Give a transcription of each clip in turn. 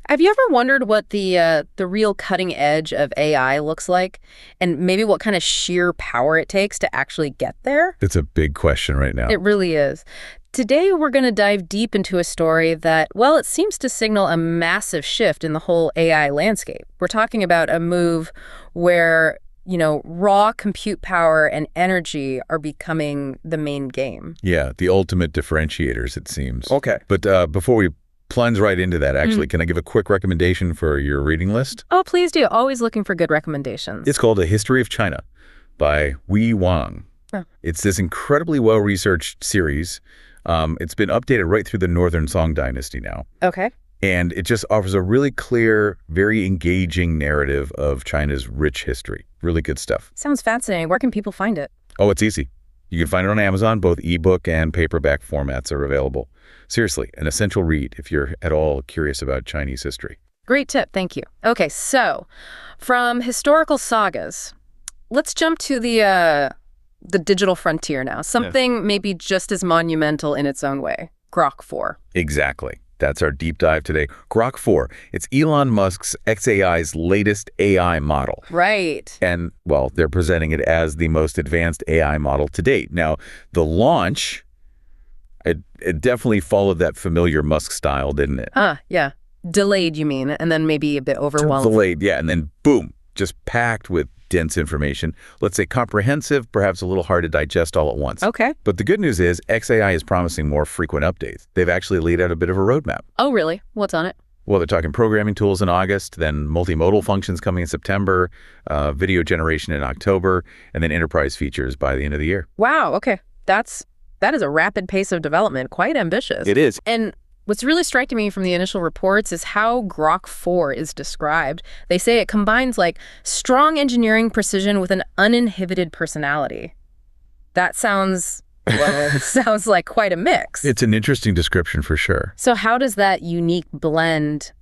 Have you ever wondered what the real cutting edge of AI looks like, and maybe what kind of sheer power it takes to actually get there? It's a big question right now. It really is. Today, we're going to dive deep into a story that, well, it seems to signal a massive shift in the whole AI landscape. We're talking about a move where, raw compute power and energy are becoming the main game. Yeah, the ultimate differentiators, it seems. Okay. But before we plunge right into that, actually, can I give a quick recommendation for your reading list? Oh, please do. Always looking for good recommendations. It's called A History of China by Hui Wang. Oh. It's this incredibly well-researched series. It's been updated right through the Northern Song Dynasty now. Okay. And it just offers a really clear, very engaging narrative of China's rich history. Really good stuff. Sounds fascinating. Where can people find it? Oh, it's easy. You can find it on Amazon. Both ebook and paperback formats are available. Seriously, an essential read if you're at all curious about Chinese history. Great tip. Thank you. Okay, so from historical sagas, let's jump to the digital frontier now. Something maybe just as monumental in its own way. GROK4. Exactly. That's our deep dive today. GROK4. It's Elon Musk's XAI's latest AI model. Right. And, well, they're presenting it as the most advanced AI model to date. Now, the launch, it definitely followed that familiar Musk style, didn't it? Yeah. Delayed, you mean, and then maybe a bit overwhelmed. Delayed, yeah, and then boom, just packed with dense information. Let's say comprehensive, perhaps a little hard to digest all at once. Okay. But the good news is XAI is promising more frequent updates. They've actually laid out a bit of a roadmap. Oh, really? What's on it? Well, they're talking programming tools in August, then multimodal functions coming in September, video generation in October, and then enterprise features by the end of the year. Wow, okay. That is a rapid pace of development, quite ambitious. It is. And what's really striking me from the initial reports is how GROK4 is described. They say it combines strong engineering precision with an uninhibited personality. That sounds like quite a mix. It's an interesting description for sure. So how does that unique blend,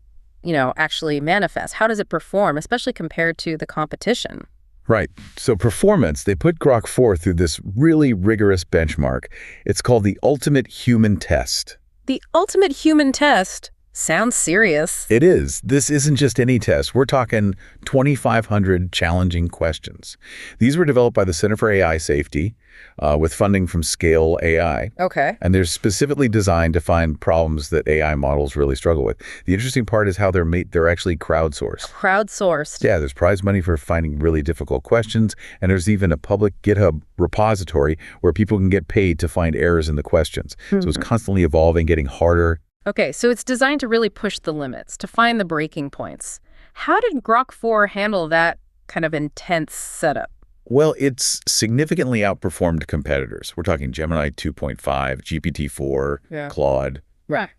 actually manifest? How does it perform, especially compared to the competition? Right. So performance, they put GROK4 through this really rigorous benchmark. It's called the ultimate human test. The ultimate human test sounds serious. It is. This isn't just any test. We're talking 2,500 challenging questions. These were developed by the Center for AI Safety with funding from Scale AI. Okay. And they're specifically designed to find problems that AI models really struggle with. The interesting part is how they're actually crowdsourced. Crowdsourced. Yeah, there's prize money for finding really difficult questions, and there's even a public GitHub repository where people can get paid to find errors in the questions. So it's constantly evolving, getting harder. Okay, so it's designed to really push the limits, to find the breaking points. How did GROK4 handle that kind of intense setup? Well, it's significantly outperformed competitors. We're talking Gemini 2.5, GPT-4, Claude, Right.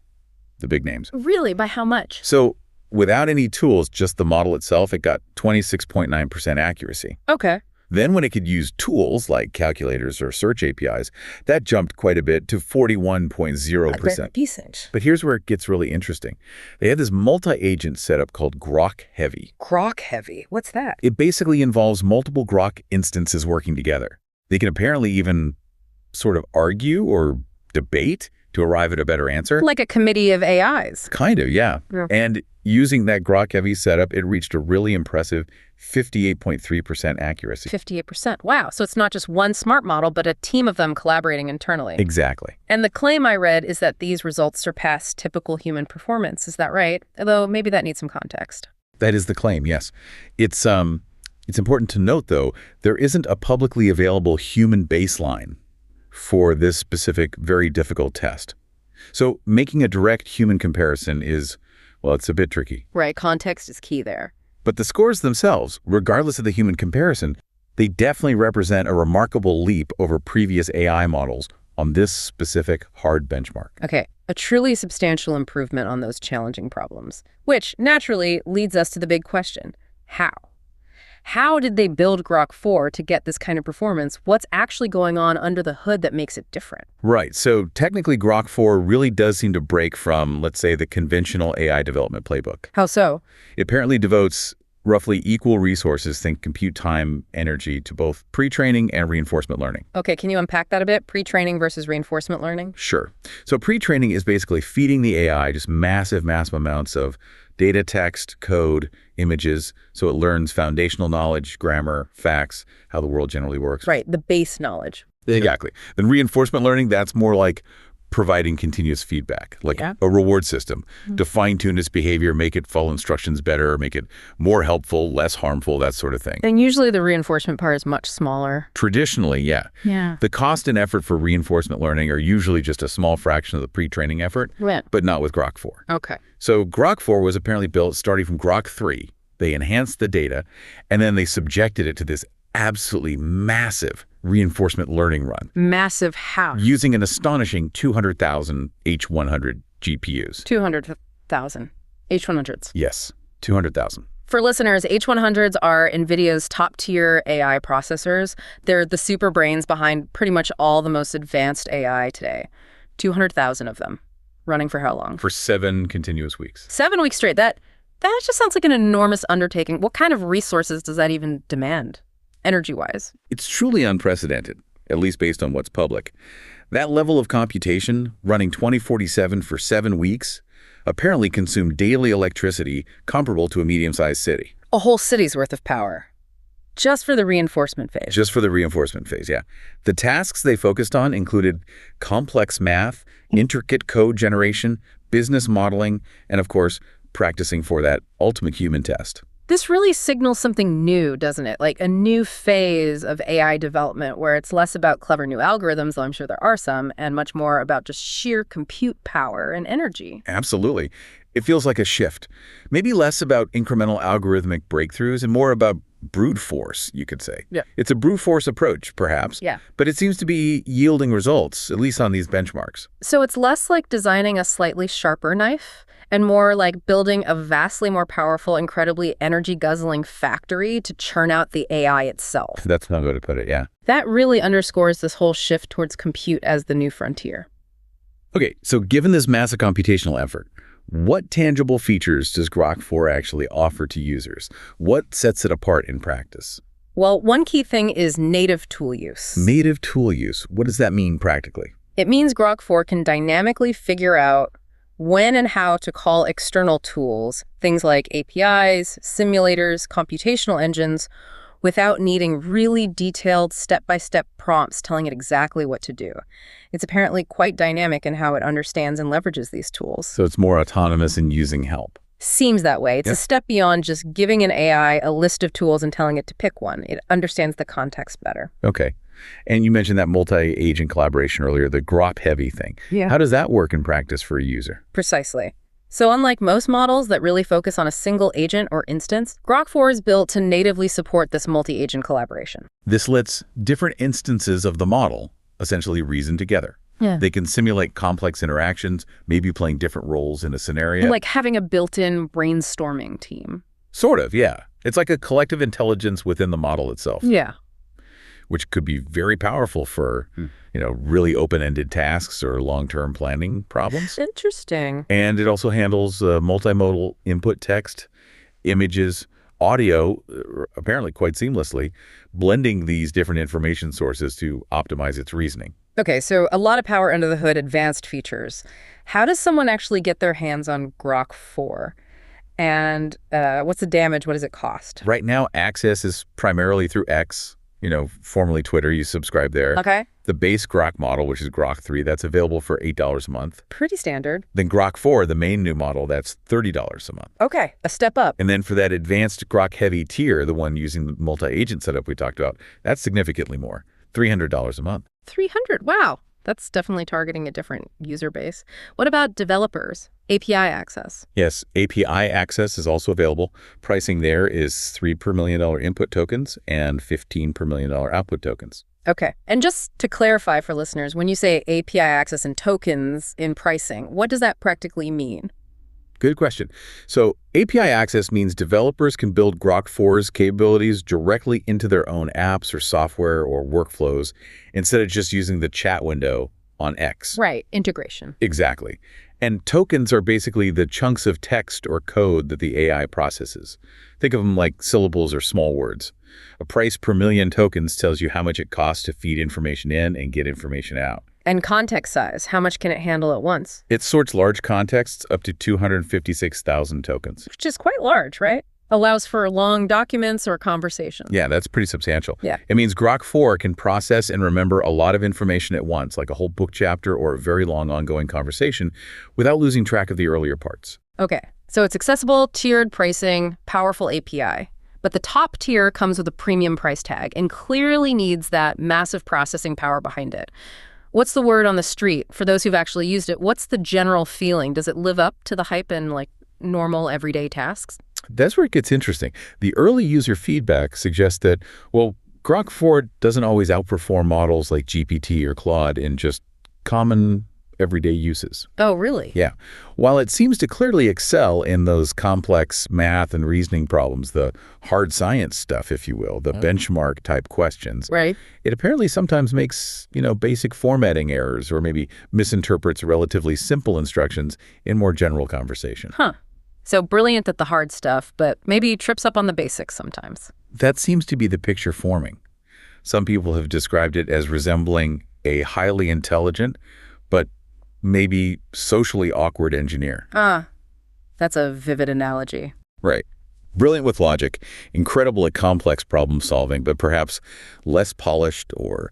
the big names. Really? By how much? So without any tools, just the model itself, it got 26.9% accuracy. Okay. Then when it could use tools like calculators or search APIs, that jumped quite a bit to 41.0%. Decent. But here's where it gets really interesting. They have this multi-agent setup called Grok Heavy. Grok heavy. What's that? It basically involves multiple Grok instances working together. They can apparently even sort of argue or debate to arrive at a better answer. Like a committee of AIs. Kind of, yeah. And using that Grok Heavy setup, it reached a really impressive 58.3% accuracy. 58%. Wow. So it's not just one smart model, but a team of them collaborating internally. Exactly. And the claim I read is that these results surpass typical human performance. Is that right? Although maybe that needs some context. That is the claim, yes. It's important to note, though, there isn't a publicly available human baseline for this specific, very difficult test. So making a direct human comparison is, well, it's a bit tricky. Right. Context is key there. But the scores themselves, regardless of the human comparison, they definitely represent a remarkable leap over previous AI models on this specific hard benchmark. Okay. A truly substantial improvement on those challenging problems, which naturally leads us to the big question. How? How did they build GROK4 to get this kind of performance? What's actually going on under the hood that makes it different? Right. So technically, GROK4 really does seem to break from, let's say, the conventional AI development playbook. How so? It apparently devotes roughly equal resources, think compute time, energy, to both pre-training and reinforcement learning. Okay, can you unpack that a bit? Pre-training versus reinforcement learning? Sure. So pre-training is basically feeding the AI just massive amounts of data, text, code, images, so it learns foundational knowledge, grammar, facts, how the world generally works. Right, the base knowledge. Exactly. Then reinforcement learning, that's more like providing continuous feedback, like a reward system to fine-tune its behavior, make it follow instructions better, make it more helpful, less harmful, that sort of thing. And usually the reinforcement part is much smaller. Traditionally, yeah. The cost and effort for reinforcement learning are usually just a small fraction of the pre-training effort, but not with GROK4. Okay. So GROK4 was apparently built starting from GROK3. They enhanced the data, and then they subjected it to this absolutely massive reinforcement learning run. Massive how? Using an astonishing 200,000 H100 GPUs. 200,000 H100s. Yes, 200,000. For listeners, H100s are NVIDIA's top-tier AI processors. They're the super brains behind pretty much all the most advanced AI today. 200,000 of them. Running for how long? For 7 continuous weeks. 7 weeks straight. That just sounds like an enormous undertaking. What kind of resources does that even demand, energy-wise? It's truly unprecedented, at least based on what's public. That level of computation, running 20/47 for 7 weeks, apparently consumed daily electricity comparable to a medium-sized city. A whole city's worth of power. Just for the reinforcement phase. Just for the reinforcement phase, yeah. The tasks they focused on included complex math, intricate code generation, business modeling, and of course, practicing for that ultimate human test. This really signals something new, doesn't it? Like a new phase of AI development where it's less about clever new algorithms, though I'm sure there are some, and much more about just sheer compute power and energy. Absolutely. It feels like a shift. Maybe less about incremental algorithmic breakthroughs and more about brute force, you could say. Yeah. It's a brute force approach, perhaps. Yeah. But it seems to be yielding results, at least on these benchmarks. So it's less like designing a slightly sharper knife and more like building a vastly more powerful, incredibly energy-guzzling factory to churn out the AI itself. That's not good to put it, yeah. That really underscores this whole shift towards compute as the new frontier. Okay, so given this massive computational effort, what tangible features does GROK4 actually offer to users? What sets it apart in practice? Well, one key thing is native tool use. Native tool use. What does that mean practically? It means GROK4 can dynamically figure out when and how to call external tools, things like APIs, simulators, computational engines, without needing really detailed step-by-step prompts telling it exactly what to do. It's apparently quite dynamic in how it understands and leverages these tools. So it's more autonomous in using help. Seems that way. It's a step beyond just giving an AI a list of tools and telling it to pick one. It understands the context better. Okay. And you mentioned that multi-agent collaboration earlier, the Grok-heavy thing. Yeah. How does that work in practice for a user? Precisely. So unlike most models that really focus on a single agent or instance, GROK4 is built to natively support this multi-agent collaboration. This lets different instances of the model essentially reason together. Yeah. They can simulate complex interactions, maybe playing different roles in a scenario. Like having a built-in brainstorming team. Sort of, yeah. It's like a collective intelligence within the model itself. Yeah. Which could be very powerful for, really open-ended tasks or long-term planning problems. Interesting. And it also handles multimodal input text, images, audio, apparently quite seamlessly, blending these different information sources to optimize its reasoning. Okay, so a lot of power under the hood, advanced features. How does someone actually get their hands on GROK4? And what's the damage? What does it cost? Right now, access is primarily through X, formerly Twitter. You subscribe there. Okay. The base Grok model, which is GROK3, that's available for $8 a month. Pretty standard. Then GROK4, the main new model, that's $30 a month. Okay, a step up. And then for that advanced Grok-heavy tier, the one using the multi-agent setup we talked about, that's significantly more, $300 a month. 300, wow. That's definitely targeting a different user base. What about developers? API access? Yes, API access is also available. Pricing there is 3 per $1 million input tokens and 15 per $1 million output tokens. Okay. And just to clarify for listeners, when you say API access and tokens in pricing, what does that practically mean? Good question. So API access means developers can build GROK4's capabilities directly into their own apps or software or workflows instead of just using the chat window on X. Right. Integration. Exactly. And tokens are basically the chunks of text or code that the AI processes. Think of them like syllables or small words. A price per million tokens tells you how much it costs to feed information in and get information out. And context size, how much can it handle at once? It sorts large contexts up to 256,000 tokens. Which is quite large, right? Allows for long documents or conversations. Yeah, that's pretty substantial. Yeah. It means GROK4 can process and remember a lot of information at once, like a whole book chapter or a very long ongoing conversation, without losing track of the earlier parts. Okay, so it's accessible, tiered pricing, powerful API. But the top tier comes with a premium price tag and clearly needs that massive processing power behind it. What's the word on the street? For those who've actually used it, what's the general feeling? Does it live up to the hype in like normal everyday tasks? That's where it gets interesting. The early user feedback suggests that, well, GROK4 doesn't always outperform models like GPT or Claude in just common everyday uses. Oh, really? Yeah. While it seems to clearly excel in those complex math and reasoning problems, the hard science stuff, if you will, the benchmark type questions, Right. it apparently sometimes makes, basic formatting errors or maybe misinterprets relatively simple instructions in more general conversation. Huh. So brilliant at the hard stuff, but maybe trips up on the basics sometimes. That seems to be the picture forming. Some people have described it as resembling a highly intelligent, but maybe socially awkward engineer. That's a vivid analogy. Right. Brilliant with logic, incredible at complex problem solving, but perhaps less polished or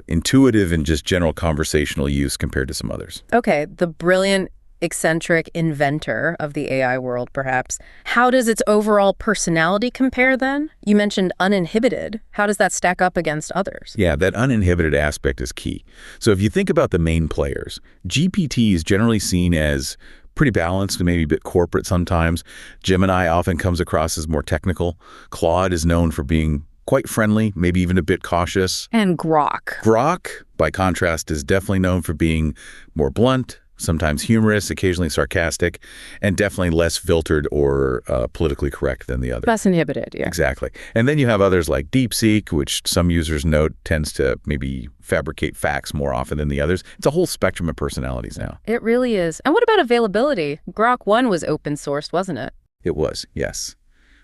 intuitive in just general conversational use compared to some others. Okay, the brilliant, eccentric inventor of the AI world, perhaps. How does its overall personality compare then? You mentioned uninhibited. How does that stack up against others? Yeah, that uninhibited aspect is key. So if you think about the main players, GPT is generally seen as pretty balanced and maybe a bit corporate sometimes. Gemini often comes across as more technical. Claude is known for being quite friendly, maybe even a bit cautious. And Grok. Grok, by contrast, is definitely known for being more blunt, sometimes humorous, occasionally sarcastic, and definitely less filtered or politically correct than the others. Less inhibited, yeah. Exactly. And then you have others like DeepSeek, which some users note tends to maybe fabricate facts more often than the others. It's a whole spectrum of personalities now. It really is. And what about availability? GROK4 was open sourced, wasn't it? It was, yes.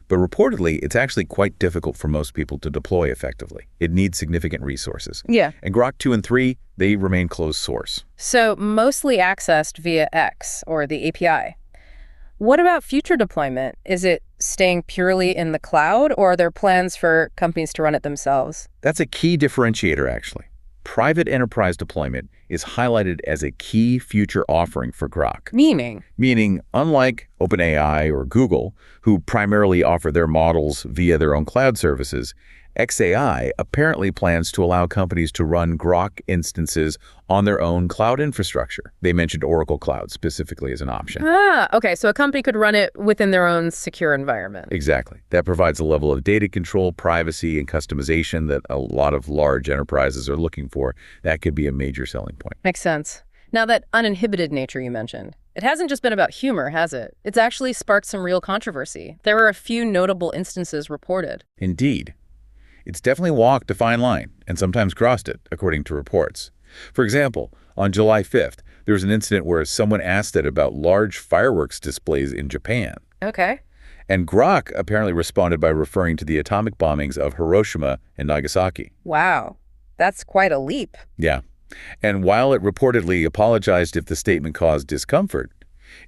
But reportedly, it's actually quite difficult for most people to deploy effectively. It needs significant resources. Yeah. And Grok 2 and 3, they remain closed source. So mostly accessed via X, or the API. What about future deployment? Is it staying purely in the cloud, or are there plans for companies to run it themselves? That's a key differentiator, actually. Private enterprise deployment is highlighted as a key future offering for Grok. Meaning, unlike OpenAI or Google, who primarily offer their models via their own cloud services, xAI apparently plans to allow companies to run Grok instances on their own cloud infrastructure. They mentioned Oracle Cloud specifically as an option. Okay, so a company could run it within their own secure environment. Exactly. That provides a level of data control, privacy, and customization that a lot of large enterprises are looking for. That could be a major selling point. Makes sense. Now, that uninhibited nature you mentioned, it hasn't just been about humor, has it? It's actually sparked some real controversy. There were a few notable instances reported. Indeed. It's definitely walked a fine line and sometimes crossed it, according to reports. For example, on July 5th, there was an incident where someone asked it about large fireworks displays in Japan. Okay. And Grok apparently responded by referring to the atomic bombings of Hiroshima and Nagasaki. Wow. That's quite a leap. Yeah. And while it reportedly apologized if the statement caused discomfort,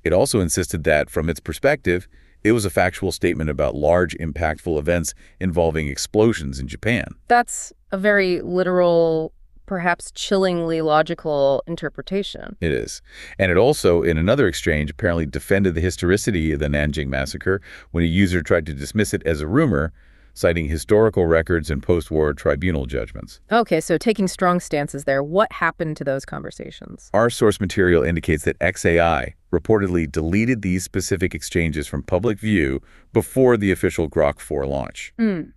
it also insisted that, from its perspective, it was a factual statement about large, impactful events involving explosions in Japan. That's a very literal, perhaps chillingly logical interpretation. It is. And it also, in another exchange, apparently defended the historicity of the Nanjing massacre when a user tried to dismiss it as a rumor, citing historical records and post-war tribunal judgments. Okay, so taking strong stances there. What happened to those conversations? Our source material indicates that xAI reportedly deleted these specific exchanges from public view before the official GROK4 launch. And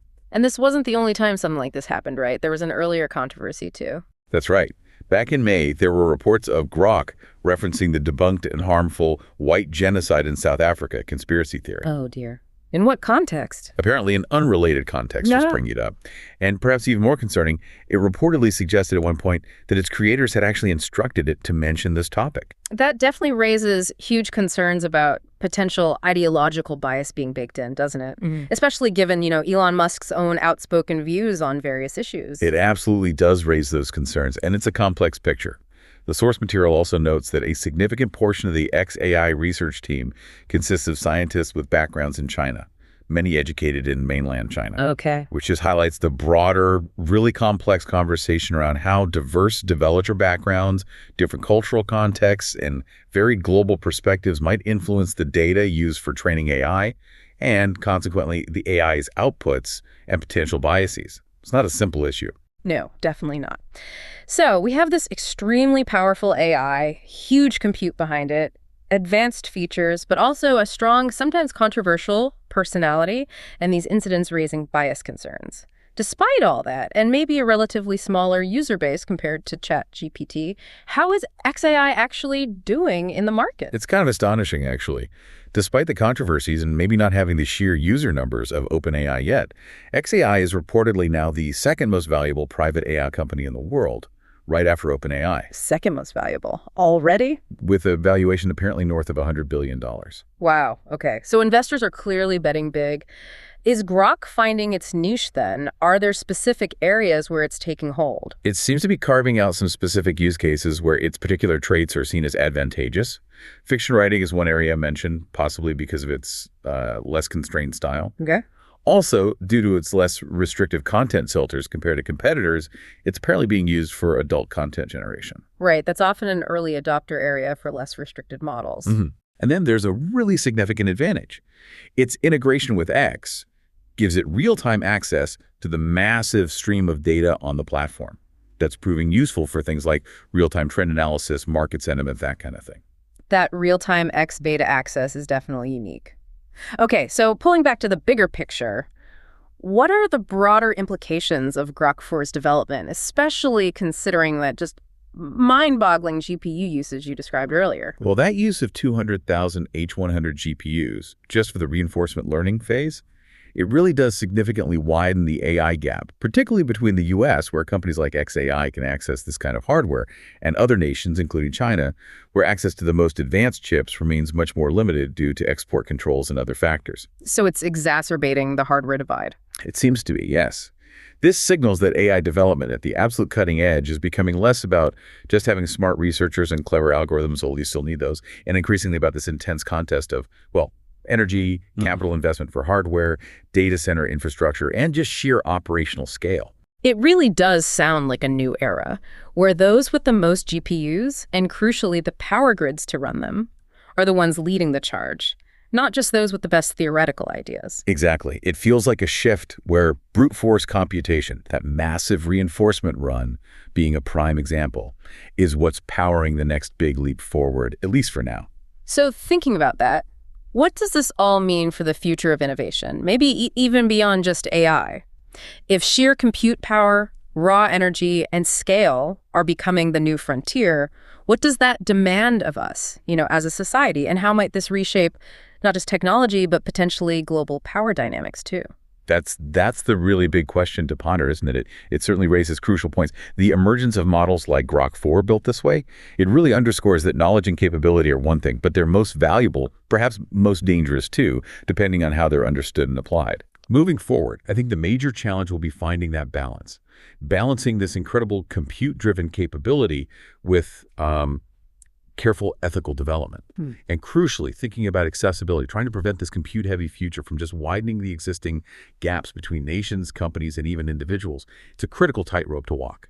this wasn't the only time something like this happened, right? There was an earlier controversy, too. That's right. Back in May, there were reports of Grok referencing the debunked and harmful white genocide in South Africa conspiracy theory. Oh, dear. In what context? Apparently an unrelated context, just bringing it up. And perhaps even more concerning, it reportedly suggested at one point that its creators had actually instructed it to mention this topic. That definitely raises huge concerns about potential ideological bias being baked in, doesn't it? Especially given, Elon Musk's own outspoken views on various issues. It absolutely does raise those concerns, and it's a complex picture. The source material also notes that a significant portion of the XAI research team consists of scientists with backgrounds in China, many educated in mainland China. Okay. Which just highlights the broader, really complex conversation around how diverse developer backgrounds, different cultural contexts, and very global perspectives might influence the data used for training AI, and consequently the AI's outputs and potential biases. It's not a simple issue. No, definitely not. So we have this extremely powerful AI, huge compute behind it, advanced features, but also a strong, sometimes controversial personality, and these incidents raising bias concerns. Despite all that, and maybe a relatively smaller user base compared to ChatGPT, how is XAI actually doing in the market? It's kind of astonishing, actually. Despite the controversies and maybe not having the sheer user numbers of OpenAI yet, XAI is reportedly now the second most valuable private AI company in the world, right after OpenAI. Second most valuable. Already? With a valuation apparently north of $100 billion. Wow. Okay. So investors are clearly betting big. Is Grok finding its niche then? Are there specific areas where it's taking hold? It seems to be carving out some specific use cases where its particular traits are seen as advantageous. Fiction writing is one area mentioned, possibly because of its less constrained style. Okay. Also, due to its less restrictive content filters compared to competitors, it's apparently being used for adult content generation. Right. That's often an early adopter area for less restricted models. And then there's a really significant advantage. Its integration with X gives it real-time access to the massive stream of data on the platform. That's proving useful for things like real-time trend analysis, market sentiment, that kind of thing. That real-time X beta access is definitely unique. Okay, so pulling back to the bigger picture, what are the broader implications of GROK4's development, especially considering that just mind-boggling GPU usage you described earlier? Well, that use of 200,000 H100 GPUs just for the reinforcement learning phase, it really does significantly widen the AI gap, particularly between the US, where companies like XAI can access this kind of hardware, and other nations, including China, where access to the most advanced chips remains much more limited due to export controls and other factors. So it's exacerbating the hardware divide. It seems to be, yes. This signals that AI development at the absolute cutting edge is becoming less about just having smart researchers and clever algorithms, although you still need those, and increasingly about this intense contest of, well, energy, capital investment for hardware, data center infrastructure, and just sheer operational scale. It really does sound like a new era, where those with the most GPUs, and crucially the power grids to run them, are the ones leading the charge, not just those with the best theoretical ideas. Exactly. It feels like a shift where brute force computation, that massive reinforcement run being a prime example, is what's powering the next big leap forward, at least for now. So thinking about that, what does this all mean for the future of innovation, maybe even beyond just AI? If sheer compute power, raw energy, and scale are becoming the new frontier, what does that demand of us, as a society? And how might this reshape not just technology, but potentially global power dynamics too? That's the really big question to ponder, isn't it? It certainly raises crucial points. The emergence of models like GROK4 built this way, it really underscores that knowledge and capability are one thing, but they're most valuable, perhaps most dangerous too, depending on how they're understood and applied. Moving forward, I think the major challenge will be finding that balance. Balancing this incredible compute-driven capability with careful ethical development. And crucially, thinking about accessibility, trying to prevent this compute-heavy future from just widening the existing gaps between nations, companies, and even individuals. It's a critical tightrope to walk.